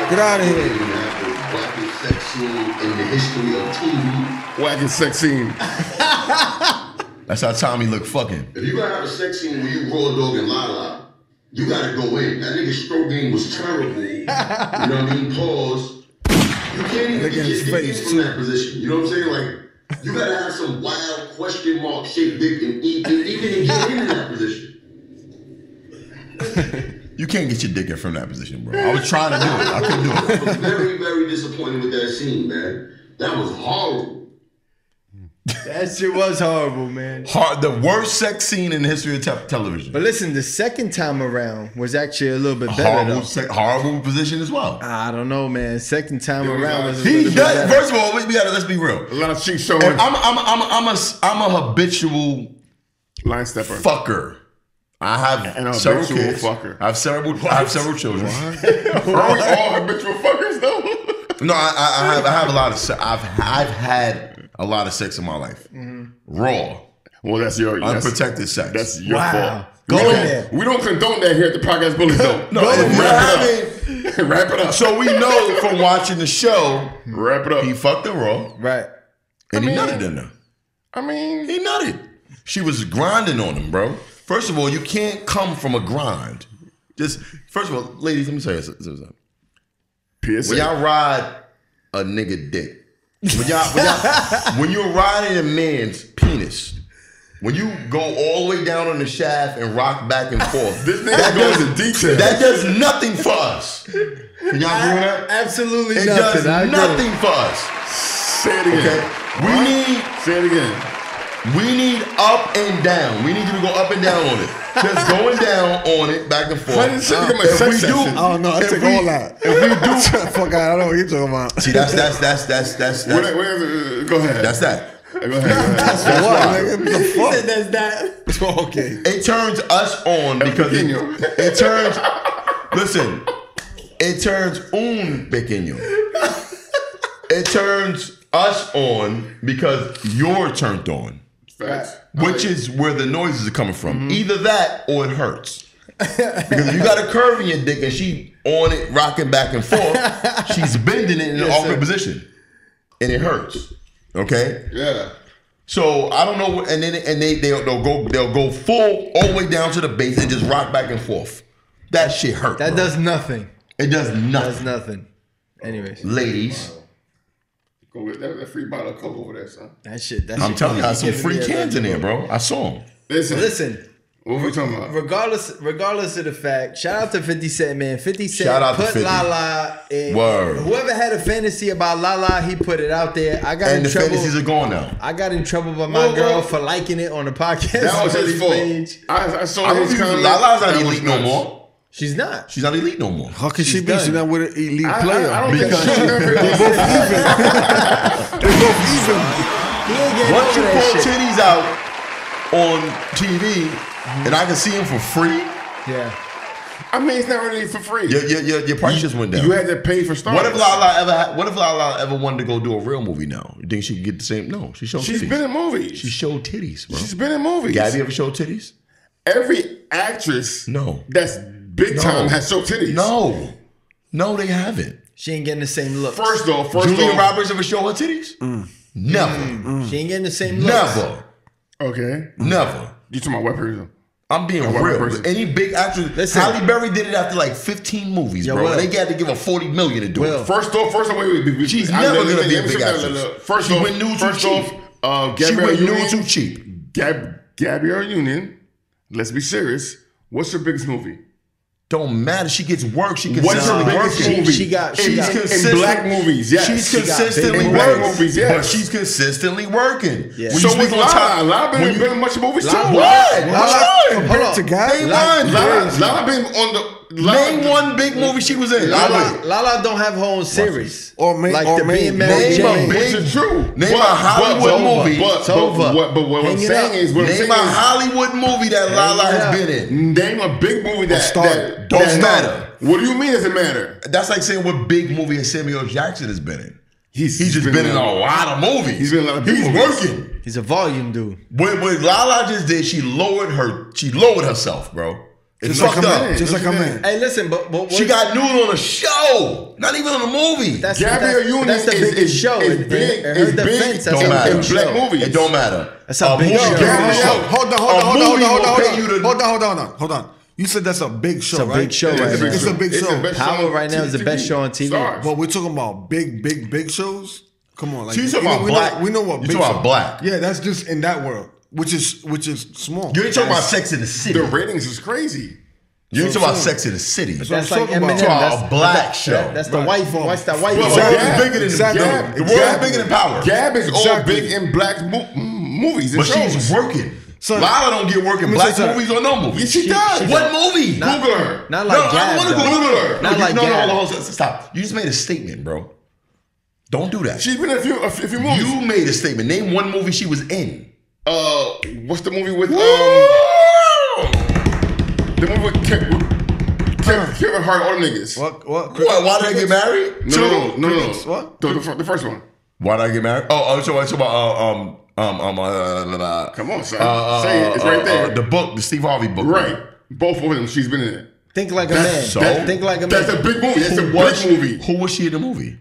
Get out of here. Wackest sex scene in the history of TV. Wackest sex scene. That's how Tommy looked fucking. If you gotta have a sex scene where you raw dog and Lala, you gotta go in. That nigga's stroke game was terrible. You know what I mean? Pause. You can't even Look at his get face, in from too. that position. You know what I'm saying? Like, You gotta have some wild question mark shaped dick and even to get into that position. You can't get your dick in from that position, bro. I was trying to do it. I couldn't do it. I was very, very disappointed with that scene, man. That was horrible. That shit was horrible, man. The worst sex scene in the history of television. But listen, the second time around was actually a little bit better. Horrible position as well. I don't know, man. Second time around was a He little bit does. better. First of all, let's be real. A lot of cheeks showing. I'm a habitual line stepper. fucker. I have several kids. Fucker. I have several children. Are we all habitual fuckers though? No, I have a lot of. I've had a lot of sex in my life. Raw. Well, that's your unprotected sex. That's your fault. Go in there. We don't condone that here at the Podcast Bullies, though. Wrap it up. So we know from watching the show. Wrap it up. He fucked her raw. Right. And he nutted in her. I mean, he nutted. She was grinding on him, bro. First of all, you can't come from a grind. Just first of all, ladies, let me tell you something. PSA. When y'all ride a nigga dick, when you're riding a man's penis, when you go all the way down on the shaft and rock back and forth, this nigga goes into detail. That does nothing for us. Can y'all agree with that? Absolutely it nothing. It does nothing for us. Say it again. Okay? Say it again. We need up and down. We need you to go up and down on it. Just going down on it, back and forth. I don't know. I take all that. If we do, fuck, I don't know what you're talking about. See, that's. Go ahead. That's that. Go ahead. That's what? The fuck? He said that's that. Okay. It turns us on because it turns. Listen, it turns un pequeño. It turns us on because you're turned on. Facts. Which is where the noises are coming from. Either that or it hurts. Because if you got a curve in your dick and she on it, rocking back and forth, she's bending it in an awkward position. And it hurts. Okay? Yeah. So I don't know, and then they'll go full all the way down to the base and just rock back and forth. That shit hurt. That does nothing. It does nothing. Does nothing. Anyways. Ladies. Go with that free bottle of Coke over there, son. That shit. I'm telling you, I have some free cans in there, bro. I saw them. Listen. What we talking about? Regardless of the fact, shout out to 50 Cent, man. 50 Cent Shout out to put 50. Lala in. Word. Whoever had a fantasy about Lala, he put it out there. I got And in the trouble. fantasies are gone now. I got in trouble by my girl for liking it on the podcast. That was his fault. Page. I saw his comment. Lala's not elite no more. She's not. She's not elite no more. How can she be? She's not with an elite player. I don't think Because she's They're both even. He ain't getting Once you over that pull shit. titties out on TV and I can see them for free, Yeah. I mean, it's not really for free. your price just went down. You had to pay for Star What if Wars. Lala ever wanted to go do a real movie now? You think she could get the same? No, she showed She's titties. been in movies. She showed titties, bro. She's been in movies. Gabby ever showed titties? Every actress that's big time has showed titties. No, they haven't. She ain't getting the same look. First off, Julia Roberts ever show her titties? Never. She ain't getting the same look. Never. Okay. Never. You talking about what person? I'm being white real. person. Any big actress, Listen. Halle Berry did it after like 15 movies, Yo, bro. Will. And they got to give her $40 million to do Will. it. First off, wait. She's never gonna be a big actress. First She off, went nude too cheap. She Gabrielle went nude Union. too cheap. Gabrielle Union. Let's be serious. What's her biggest movie? Don't matter. She gets work. She What's her consistently biggest working. movie? She got in black movies. Yes, She's She got consistently in black working. movies. Yes, But she's consistently working. Yeah. When so you speak was on top, Lala. when Lala you- been in much movies too. What? Compared to Gabby? Name one. Lala been on the. Name one big movie she was in. Lala don't have her own series. Or like the being Mary name a Jane. big- Which is true. Name a Hollywood movie. It's over. What I'm Hang it saying up. is, Name a Hollywood movie that Lala it has up. been in. Name a big movie that Don't matter. What do you mean? Doesn't matter? That's like saying what big movie has Samuel Jackson has been in. He's just been in a lot of movies. He's been in a lot of big He's movies. working. He's a volume dude. What Lala just did, she lowered herself, bro. It's Just like fucked a up. man. Just like a man. Hey, listen, but what, She got nude on a show, not even on a movie. that's Gabrielle Union that's the biggest is show. is In big. her Is big defense, that's Don't a matter. big in black show. movies. It don't matter. That's a big movie show. will show. Hold on. Hold on. You said that's a big show, It's a right? big show right It's now. a big It's show. the best Power show right now is the TV. best show on TV. Stars. But we're talking about big shows. Come on, like So you talking about black? We know what. You talking about black? Yeah, that's just in that world, which is small. You ain't talking about Sex in the City. The ratings is crazy. You ain't talking about Sex in the City. That's what like I'm talking Eminem. about. That's a black show. That's the white. What's that white? Well, show? Gab- It's bigger than Exactly. the world is bigger than Power. Gab is all Exactly. big in black movies and But shows. she's working. Son, Lala don't get work in let me black say something. movies or no movies. Yes, she does. What movie? Google her. Not like I Gab. want to though. Google her. Not like Gab. No, stop. You just made a statement, bro. Don't do that. She's been in a few movies. You made a statement. Name one movie she was in. What's the movie with the movie with Kevin Hart, all them niggas? What? Why did I get married? No. What? The first one. Why did I get married? Oh, so about Come on, son. Say it. It's right there. The book, the Steve Harvey book. Right. Both of them. She's been in it. Think like a man. So? Think like a man. That's a big movie. That's a big movie. Who was she in the movie?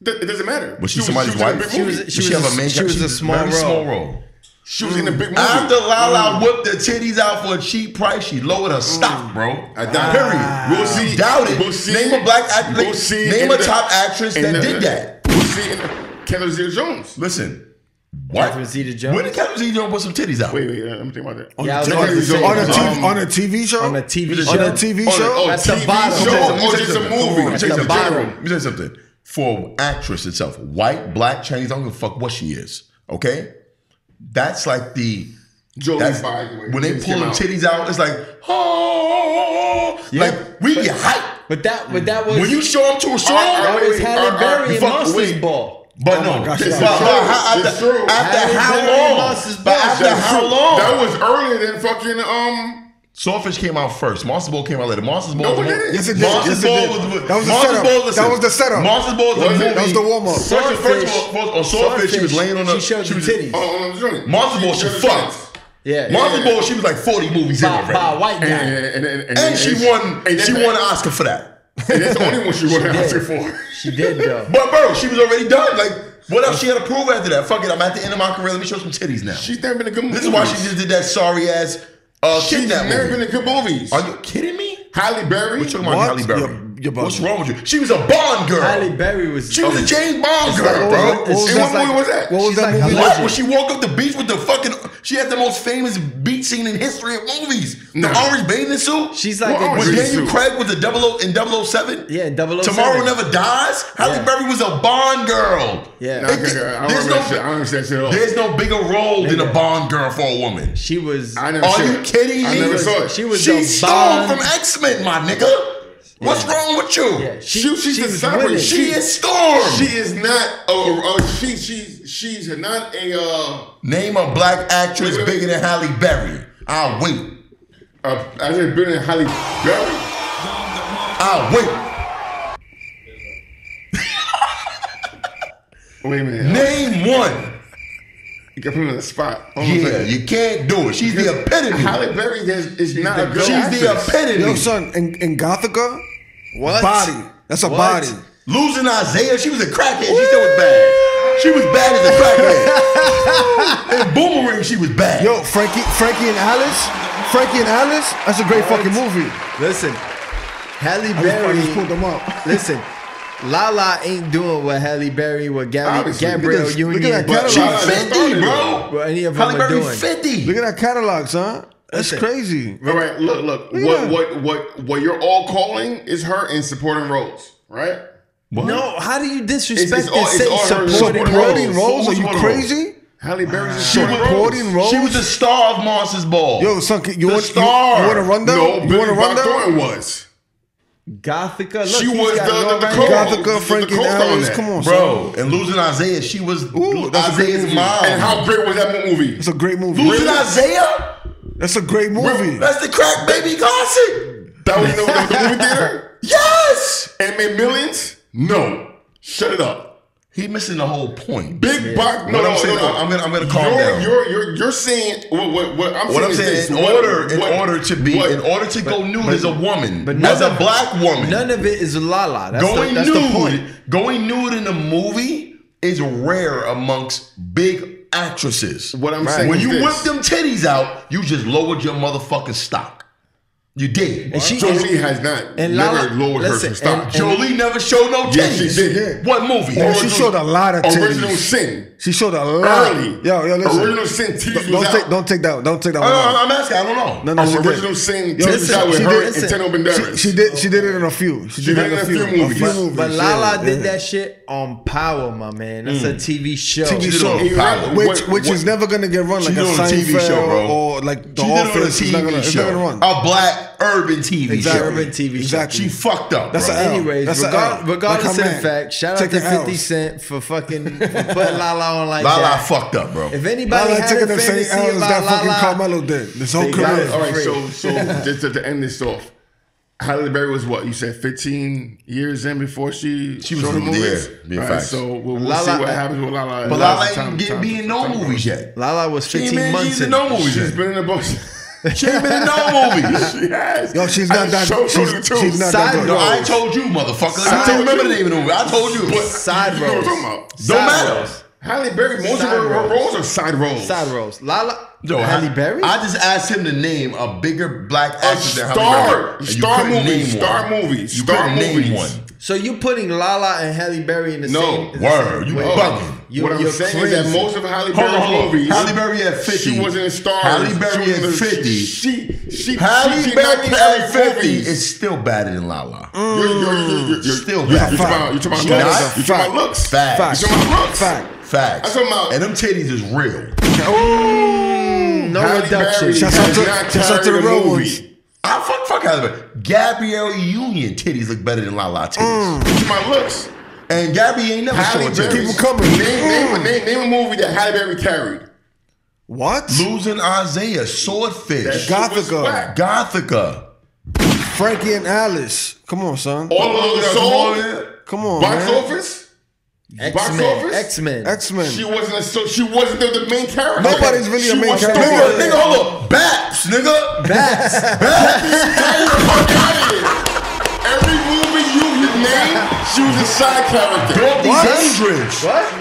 It doesn't matter. Was she somebody's wife? She was She was a small role. She was in a big movie. After Lala whipped the titties out for a cheap price, she lowered her stock, bro. I doubt it. Period. We'll see. Doubt it. We'll see. Name a black actress. We'll see Name in a the- top actress that did that. We'll see in Catherine Zeta-Jones. Listen. What? Catherine Zeta-Jones? When did Catherine Zeta-Jones put some titties out? Wait, let me think about that. Yeah, I was On about to say on a TV show? on a TV show. On a TV show? That's the TV bottom. show Let or just a movie? That's the bottom. Let me tell you something. For actress itself, white, black, Chinese, I don't give a fuck what she is. Okay? That's like the... Jolie, by the way. When they pull them titties out, it's like, oh, like we get hyped. But that was When you show them to a show, that was Halle Berry in fuck, Monsters wait. Ball. But no, gosh, but it's true. after Halle how Berry long? Monsters But Ball. after That's how true. long? That was earlier than fucking Sawfish came out first. Monsters Ball came out later. Monsters Ball. No, it didn't. Yes, it did. Monsters Yes, it Ball did. was That was the Monsters setup. Ball, listen. That was the setup. Monsters Ball was a movie. That was the warm-up. First of all, on Sawfish, she was laying on the. She showed the titties. Monsters Ball, she fucked. Yeah. Monsters Ball, she was like 40 movies in By a already. white guy. And she won. She won an Oscar for that. And that's the only one she won an Oscar for. She did though. But bro, she was already done. Like, what else she had to prove after that? Fuck it, I'm at the end of my career. Let me show some titties now. She's never been in good movies. This is why she just did that sorry ass She's kidnap never movie. been in good movies. Are you kidding me? Halle Berry. What you talking about, What? Halle Berry? You're bugging. What's wrong with you? She was a Bond girl. Halle Berry was. She was a James Bond It's girl, like- bro. What was And that? what movie was that? What was She's that like a movie? What? legend. When she walked up the beach with the fucking, she had the most famous beach scene in history of movies. The Nah. orange bathing suit. She's like What a orange With bathing Daniel suit? Craig with the 00 in 007. Yeah, 007. Tomorrow Never Dies. Halle Yeah. Berry was a Bond girl. Yeah. Nah, I don't understand shit at all. There's no bigger role than a Bond girl for a woman. She was. I never Are saw you it. kidding me? I never saw it. She was She a stole Bond. from X-Men, my nigga. What's wrong with you? Yeah, She's was a celebrity. winning. She is Storm. She is not. She's not a. Name a black actress Wait. bigger than Halle Berry. I'll wait. I just been in Halle Berry. I'll wait. Wait a minute. Name one. You can put me on the spot. Hold on a Yeah, second. you can't do it. She's the epitome. Halle Berry is not a good She's actress. the epitome. Yo, son, in Gothica, What? body. That's a What? body. Losing Isaiah, she was a crackhead. She still was bad. She was bad as a crackhead. In Boomerang, she was bad. Yo, Frankie and Alice. That's a great fucking movie. Listen, Halle I Berry. just pulled them up. Listen, Lala ain't doing what Halle Berry, what Obviously. Gabrielle Look at this. Look Union, at that But catalog. she's 50, bro. what any of Halle them are Berry doing. 50. Look at that catalog, son. That's Listen. crazy. All right, look. Look at What you're all calling is her in supporting roles, right? No, how do you disrespect It's all- and say it's all her supporting Supporting roles? roles? Are you Supporting crazy? Halle Berry's in She supporting was roles. Supporting roles? She was the star of Monsters Ball. Yo, son, you The want star. you want a rundown? No, you want Billy a Bob rundown? Thornton was. Gothica. Look, She he's was got it all the right co- here. Gothica, Frankie and co-star on Alice. that. Come on, Bro, son. and Losing Isaiah, she was Ooh, that's a great Isaiah's movie. mom. And how great was that movie? It's a great movie. Losing Isaiah? That's a great movie. That's the crack baby gossip. That was the movie theater? Yes. And made millions? No. Shut it up. He missing the whole point. Big box. No, What no, I'm saying, no, no. I'm gonna calm down. You're saying what I'm What saying. I'm is saying, this. in order to go nude as a woman, but as none a of- black woman, None of it is Lala. That's going the point. going nude in a movie is rare amongst big actresses. What I'm saying When is you this. whip them titties out, you just lowered your motherfucking stock. You did. And she- Jolie has not and never Lala- lowered listen, her stop. Jolie never showed no titties. Yes, she did. What movie? Oh, she showed a lot of titties. Original Sin. She showed a lot. Early. Yo, listen. Original Sin titties Don't was take, out. don't take that. Don't take that one. out. I'm asking. I don't know. No, she did. Original Sin Yo, titties listen, out with she her did- and listen. Teno Banderas. She did it in a few. She did it in a few movies. But yeah, Lala did yeah. that shit on Power, my man. That's a TV show. TV She did show, it on Power. which is never gonna get run She like a did it on a TV Seinfeld show, bro. or like The She did it on a Office. It's not TV gonna show. run. A black urban TV Exactly. show. Urban TV show. Exactly. She fucked up, That's bro. a L. Anyways, That's a L. regardless Like of her the man. fact, shout out to Taking 50 L's. Cent for putting Lala on like Lala that. fucked up, bro. If anybody Lala had taking a the same fantasy L's about that fucking Lala, Carmelo did. This whole They got career. it. All right, Free. so just to end this off, Halle Berry was what you said, 15 years in before she was showed the in movies. there, being All right, facts. so we'll Lala- see what happens with Lala. But Lala ain't be in no movies yet. Lala was She ain't 15 been months in in. no movies She's yet. been in a bunch. She ain't been in no movies. She has. Yo, she's not that. She's not Side that good. No, I ain't told you, motherfucker. I Side don't remember the roles. name of the movie. I told you. Side You know what roles. I'm talking about. Don't Side matter. roles. Halle Berry, most of Side her roles. roles are side roles. Side roles. Lala. Yo, Halle Berry? I just asked him to name a bigger black A actor than Halle star, Berry. And you star couldn't movies, name star one. movies, You star couldn't name movies. one. So you putting Lala and Halle Berry in the No. same? in the Word. same- You Wait, bugging. What I'm you're saying is that crazy. most of Halle Hold on, Berry's hold on. movies, Halle Berry at 50. she wasn't in stars. Halle Berry She was at in- 50. She Halle did not Berry carry at 50 movies. is still better than Lala. You're Still you're bad. talking about She looks. not? You're talking about looks. Facts. You're talking about looks. Facts. I'm talking about- And them titties is real. No Halle reduction. Berry Shouts out has to- not shouts out to carried the a real movie. ones. Fuck Halle Berry. Gabrielle Union titties look better than Lala titties. You're talking about looks. And Gabby ain't never Halle showing Berry. titties. Keep 'em coming. Name a movie that Halle Berry carried. What? Losing Isaiah, Swordfish, Gothica. Gothica. Frankie and Alice. Come on, son. All of the soul. Come on, Box man. office. Box X-Men. office? X-Men. X-Men. She wasn't the main character. Nobody's really a main was character. still- Nigga, hold on. Baps, nigga. Bats. Every movie you name, she was a side character. Dorothy What? Dandridge. What?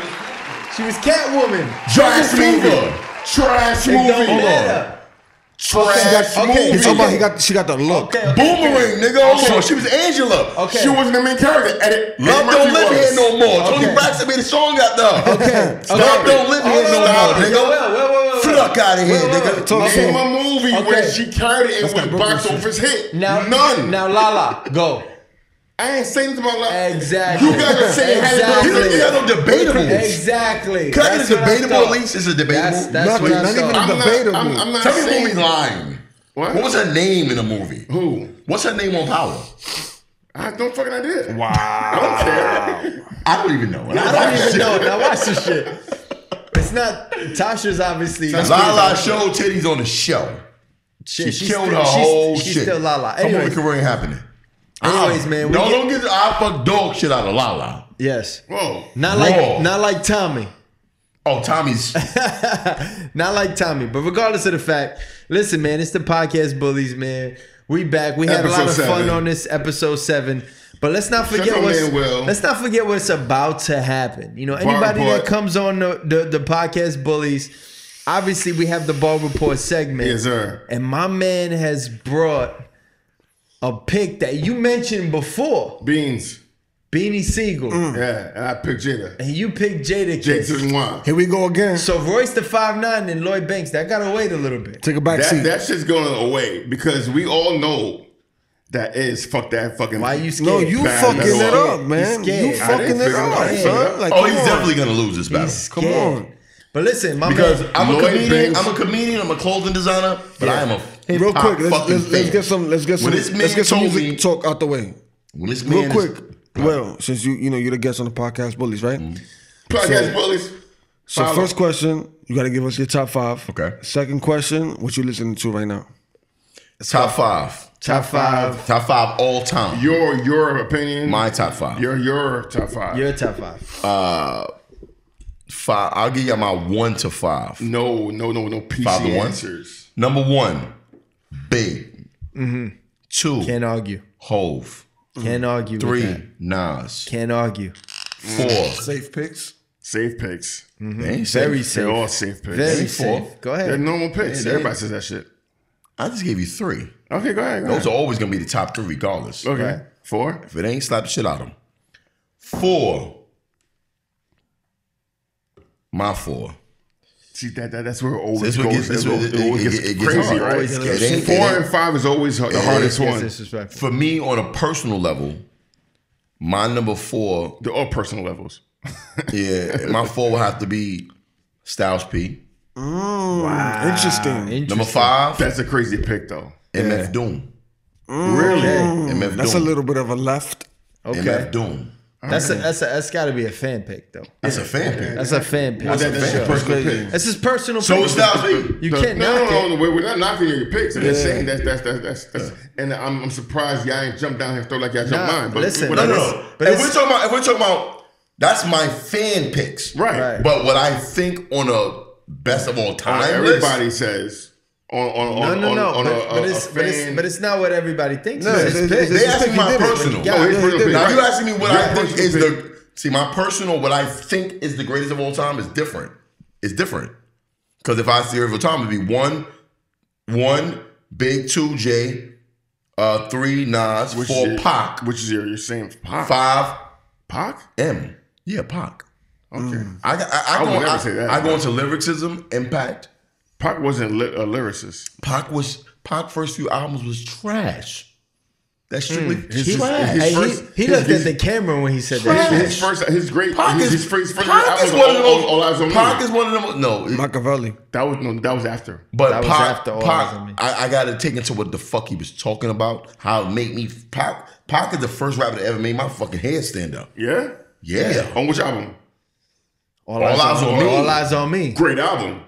She was Catwoman. Trash movie. Trash movie. It don't matter. Trash Okay. He's talking movie. about she got the look. Okay. Boomerang, nigga. Hold on. She was Angela. Okay. She wasn't the main character. Love don't live here no more. Tony Okay. Braxton made a song out there. Okay. Love don't live here no more, Wait. nigga. Fuck out of here, nigga. Name a movie Okay. where she carried it and that was Brooklyn box shit. office hit. Now, None. Now, Lala, go. I ain't saying anything about that. Exactly. You guys are saying Exactly. You ain't got no debatable. Exactly. Can I get That's a what I debatable thought. at least? It's a debatable. That's Nothing, what I not even thought. a debatable. I'm not Tell me saying movie's lying. What? What was her name in the movie? Who? What's her name on Power? I have no fucking idea. Wow. I don't care. I don't even know. I don't even know. Now watch this shit. It's not Tasha's obviously. Lala showed titties on the show. She killed her whole she's shit. still Lala. Her movie Anyways, career ain't happening. anyways, man. No, don't get. I fuck dog shit out of Lala. Yes. Whoa. Not Whoa. like Tommy. Oh, Tommy's. Not like Tommy. But regardless of the fact, listen, man, it's the podcast bullies, man. We back. We had a lot of Episode fun 7. on this episode 7. But let's not forget Shut your man, Will. let's not forget what's about to happen. You know, anybody Report. that comes on the podcast bullies, obviously we have the Ball Report segment. Yes, sir. And my man has brought a pick that you mentioned before, Beans. Beanie Siegel. Yeah, and I picked Jada. And you picked Jada Jake Kiss. to one. Here we go again. So Royce the 5'9" and Lloyd Banks, that gotta wait a little bit. Take a back seat. That shit's going away because we all know that is fuck that fucking. Why you scared? No, you Bad fucking metal. it up, man. He's scared. You I fucking didn't it figure it up, out. son. Like, Oh, come he's on. definitely gonna lose this battle. He's Come scared. on. But listen, my Because man, I'm a Lloyd comedian. Banks- I'm a comedian. I'm a clothing designer. But I am a hip Real hop quick, let's fucking fan. get some When this man let's get some told music me- talk out the way. When this Real man quick. is, Well, since you're the guest on the podcast bullies, right? Podcast bullies. So Follow. first question, you got to give us your top 5. Okay. Second question, what you listening to right now? top 5. top 5. Top 5 all time. Your opinion. My top 5. Your top 5. You're top 5. 5. I'll give you my 1 to 5. No PC 5 to 1. answers. Number 1, Big. 2, Can't argue. Hove. Can't argue. 3, With that. Nas. Can't argue. 4, Safe picks. Safe picks. they ain't Very safe. safe. They're all safe picks. Very Maybe 4. safe. Go They're ahead. normal picks. Yeah, they- Everybody says that shit. I just gave you 3. Okay, go ahead. Those are always gonna be the top 3 regardless. Okay. Right. 4. If it ain't, slap the shit out of them. 4. My 4. See that's where it always This what goes. gets- It always gets it gets crazy, hard. right? Always a little- It ain't- 4 it ain't- and 5 is always the hardest It's one. disrespectful. For me, on a personal level, my number 4, They're all personal levels. yeah, my 4 will have to be Styles P. Interesting. Number 5, That's a crazy pick, though. MF Doom. Really? MF That's a Doom. little bit of a left. Okay. MF Doom. That's got to be a fan pick though. That's a fan pick. That's a fan pick. That's for a sure. personal pick. That's his personal So pick. is Styles P. You can't knock No, it. we're not knocking your picks. I'm just saying that's and I'm surprised y'all ain't jumped down here and throw like y'all jumped Nah, mine. But listen, but No, that's- no. But If it's- we're talking about, that's my fan picks. Right. Right. But what I think on a best of all time list, Everybody says on No. a fan. But it's not what everybody thinks. No, It's his it's- pick. they asking He my did it. personal. Yeah, Oh, his yeah, personal he pick. did. Now, if Right. you asking me what Your I think personal is pick. my personal, what I think is the greatest of all time is different. It's different. Because if I see it of all time, it'd be one Big, 2 J, 3 Nas, 4 Pac, which is your same Pac. 5 Pac? M. Yeah, Pac. Okay. I would never say that. I go into lyricism, impact. Pac wasn't a lyricist. Pac first few albums was trash. That's strictly His trash. Hey, first- he looked at the camera when he said that. His great Pac his is first Pac album is was one of All Eyes on those. Me. Pac is one of them. No, Machiavelli. That was after. but That was Pac, after All Eyes on Me. I got to take into what the fuck he was talking about. How it made me. Pac is the first rapper that ever made my fucking head stand up. Yeah? Yeah. On which album? All Eyes on Me. All Eyes on Me. Great album.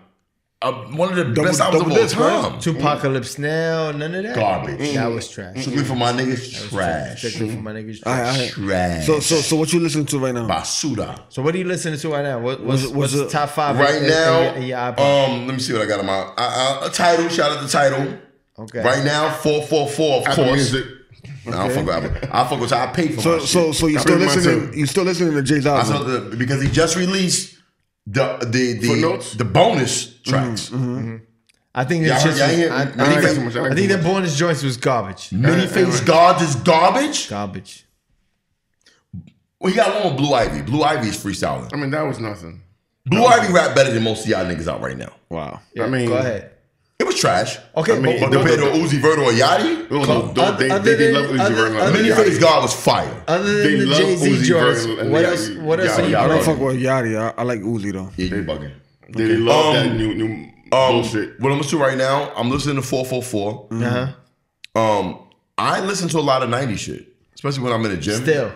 One of the best albums of all disc, right? time. Tupacalypse Now, none of that. Garbage. That was trash. Strictly for my niggas, trash. Strictly for my niggas. I- Trash. So what you listening to right now? Basuda. So what are you listening to right now? What's Was the it- top 5 Right now, in your iPod? let me see what I got in my a title. Shout out the title. Okay. Right now, 444, of Apple course. Music. Nah, I fuck with Apple. I fuck with I pay for my shit. So you I still read mine listening? too. You still listening to Jay's I saw album? because he just released Footnotes? the bonus tracks. I think Y'all that heard- y'all hear- I Many got Face- too much. I think that bonus joints was garbage. Many Face Gods is garbage. Garbage. Well, he got one with Blue Ivy. Blue Ivy is freestyling. I mean, that was nothing. Blue Ivy rap better than most of y'all niggas out right now. Wow. I mean, Go ahead. It was trash. Okay, I mean, But compared to Uzi Vert or Yachty, They love Uzi Vert. Many Face God was fire. Other They than the love Jay-Z Uzi joints, Vert and what Yachty. else? What else are Yachty. you I don't playing? fuck with Yachty. I like Uzi though. Yeah, you bugging. They love that new bullshit. What I'm listening to right now, I'm listening to 444. I listen to a lot of 90s shit, especially when I'm in the gym. Still.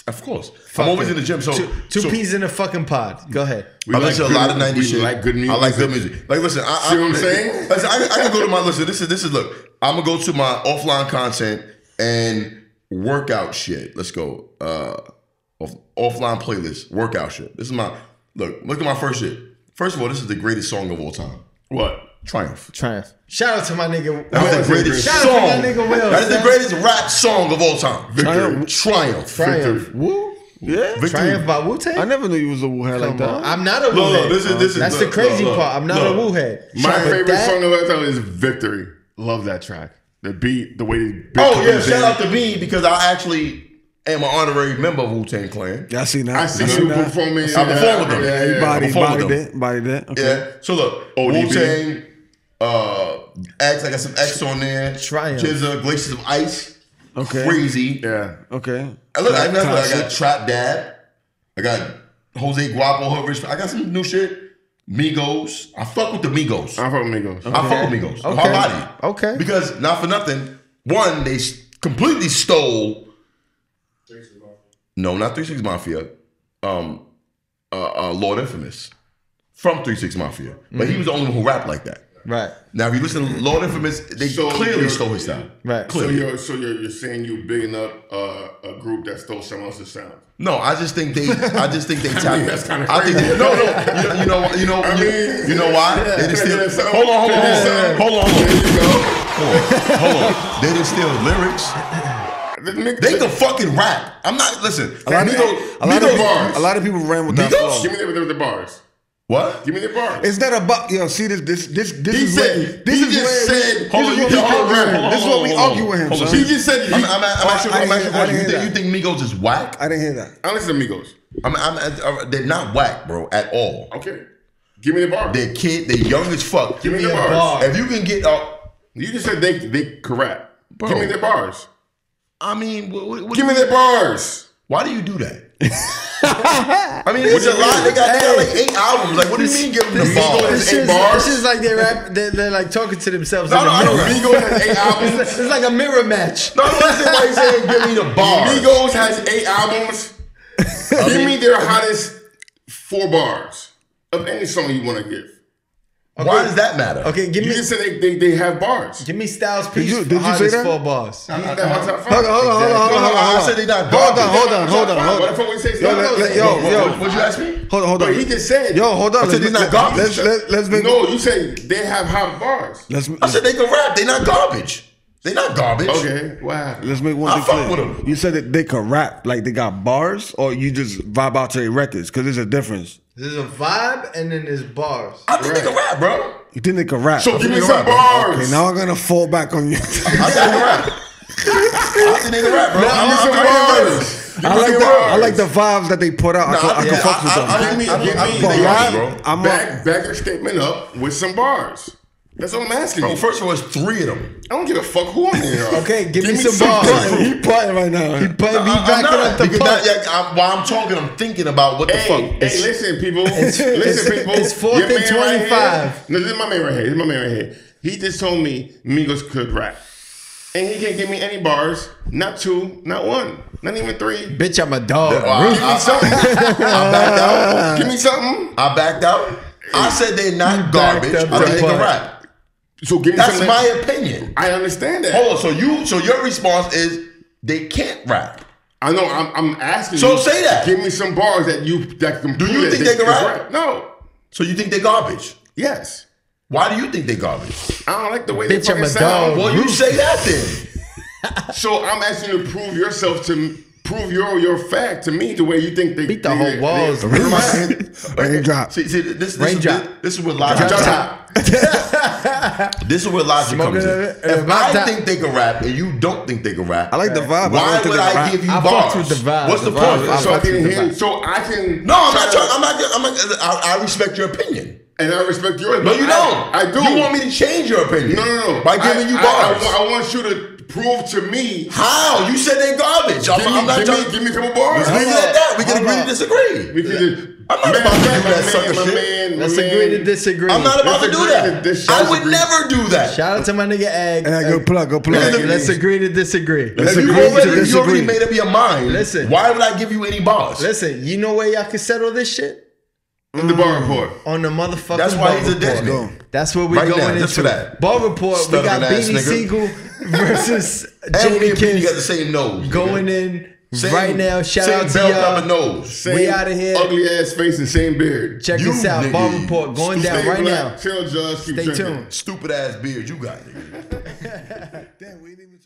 Of course. I'm always in the gym. So Two peas in a fucking pod. Go ahead. I listen to a lot of 90s we shit. like good music. I like good music. Like, listen, See what I'm saying? Listen, I can go to my, listen, this is, look, I'm going to go to my offline content and workout shit. Let's go. Offline playlist, workout shit. This is my, look at my first shit. First of all, this is the greatest song of all time. What? Triumph. Triumph. Shout out to my nigga. That's the greatest Shout song. out to my nigga Wil. That is the greatest rap song of all time. Victory. Triumph. Triumph. Woo? Yeah. Victory. Triumph by Wu-Tang? I never knew you was a woo head like Come on. that. I'm not a Wu Look, head. this is That's the crazy part. I'm not a Wu head. My But favorite that- song of all time is Victory. Love that track. The beat, the way the beat Oh yeah, comes shout in. out to me because I actually am an honorary member of Wu-Tang Clan. Yeah, I seen that. I see you performing. I performed with them. Yeah, He yeah. bodied it. Okay. Yeah. So look, ODB. Wu-Tang, X, I got some X on there. Triumph. Chizza, Glaciers of Ice. Okay. Crazy. Yeah. Okay. And look, I got Classic. Trap Dad. I got Jose Guapo, Hood Rich. I got some new shit. Migos. I fuck with the Migos. I'm from Migos. I fuck with Migos. Okay. Hard body. Okay. Because, not for nothing, one, they completely stole. No, not 3 6 Mafia. Lord Infamous. From 3 6 Mafia. But he was the only one who rapped like that. Right. Now, if you listen to Lord Infamous, they So clearly you're- stole his style. Right. So Clearly. you're saying you bigging up a group that stole someone else's sound. No, I just think they tapped. that's kinda I think crazy. no. You know why? They didn't steal. Hold on. They didn't steal lyrics. They can fucking rap. I'm not. Listen. A lot Migos bars. of people ran with that Migos? flow. Give me the bars. What? Give me the bars. It's not about see this He is said, where he just said, hold on, this is what we argue with him. Hold on. Son. He just said, I'm asking you a question. You that. think Migos is whack? I didn't hear that. I listen to Migos. They're not whack, bro, at all. Okay. Give me the bars. They're young as fuck. Give me the bars. If you can get You just said they can rap. Bro. Give me their bars. I mean, Give me their bars. Why do you do that? I mean, it's a lot. They got like 8 albums. Like, what do you mean give them the bars? This is like they rap. They're like talking to themselves. No, in the mirror. Migos has 8 albums. It's like a mirror match. No, listen why he's saying give me the bars. Migos has 8 albums. Give me their hottest 4 bars of any song you want to give. Okay. Why does that matter? Okay, give You me. just said they have bars. Give me Styles P. Did you hottest say that? 4 bars. Hold on. I said they not Hold garbage. on. What the fuck we say? Yo. What'd you ask me? Hold But on. he just said. Yo, hold on. I said they're not garbage. Let's make No, you say they have hot bars. I said they can rap. They not garbage. They not garbage. Okay, what happened? Let's make one I thing fuck clear. with them. You said that they could rap, like they got bars, or you just vibe out to their records? Because there's a difference. There's a vibe and then there's bars. I think they can rap, bro. You think they could rap? So give me they some rap. bars. Okay, now I'm gonna fall back on you. I think they can rap. I think they can rap, bro. Give me some bars. I like the vibes that they put out. I can fuck with them. I think they But bro. I'm Back your statement up with some bars. That's what I'm asking Bro, you. first of all, it's 3 of them. I don't give a fuck who I'm here. Okay, give me some bars. He putting right now. He backing I'm up not, the because punch. while I'm talking, I'm thinking about what the fuck. Hey, listen, people. Listen, people. It's 4th Your man and 25. Right here, no, this is my man right here. He just told me Migos could rap. And he can't give me any bars. Not 2, not 1, not even 3. Bitch, I'm a dog. Give me something. I backed out. Give me something. I backed out. I said they're not garbage. I think they can rap. So give me That's something. my opinion. I understand that. Hold on. So your response is they can't rap. I know. I'm asking. So you, say that. Give me some bars that can. Do you think they can rap? No. So you think they garbage? Yes. Why do you think they garbage? I don't like the way Bitch, they I'm fucking a sound. dog. Well, you say that then. So I'm asking you to prove yourself to prove your fact to me the way you think they Beat the whole walls. Raindrop. See, this Raindrop. is where logic. This is where logic Smoking comes in. it. If I think they can rap and you don't think they can rap, I like the vibe. why would I give you I bars? fucked with the vibe. What's the The point? vibe. So I can hear. So I can. No, I'm not trying. I respect your opinion. And I respect yours. No, you don't. I do. You want me to change your opinion? No. By giving you bars. I want you to prove to me. How? You said they garbage. Give me a couple bars. Leave it at that. We can agree to disagree. We can just. I'm not about to do that sucker shit. Let's agree to disagree. I'm not about to do that. I would never do that. Shout out to my nigga Egg. Go plug. Let's agree to disagree. If you already made up your mind, Listen. why would I give you any bars? Listen, you know where y'all can settle this shit? In the bar report. On the motherfucking That's why Bar he's a Report. Disney. That's what we're Right going now, into. just for that. Bar Report, we got Stuttering ass Beanie nigga. Siegel versus Every Jamie opinion got the Kiss same nose. going in right now. Shout out to bell pepper y'all. nose. We out of here. Ugly ass face and same beard. Check You this out. nigga. Bar Report going down Stay right black, now. Chill, just keep Stay drinking. tuned. Stupid ass beard you got. Damn, we didn't even.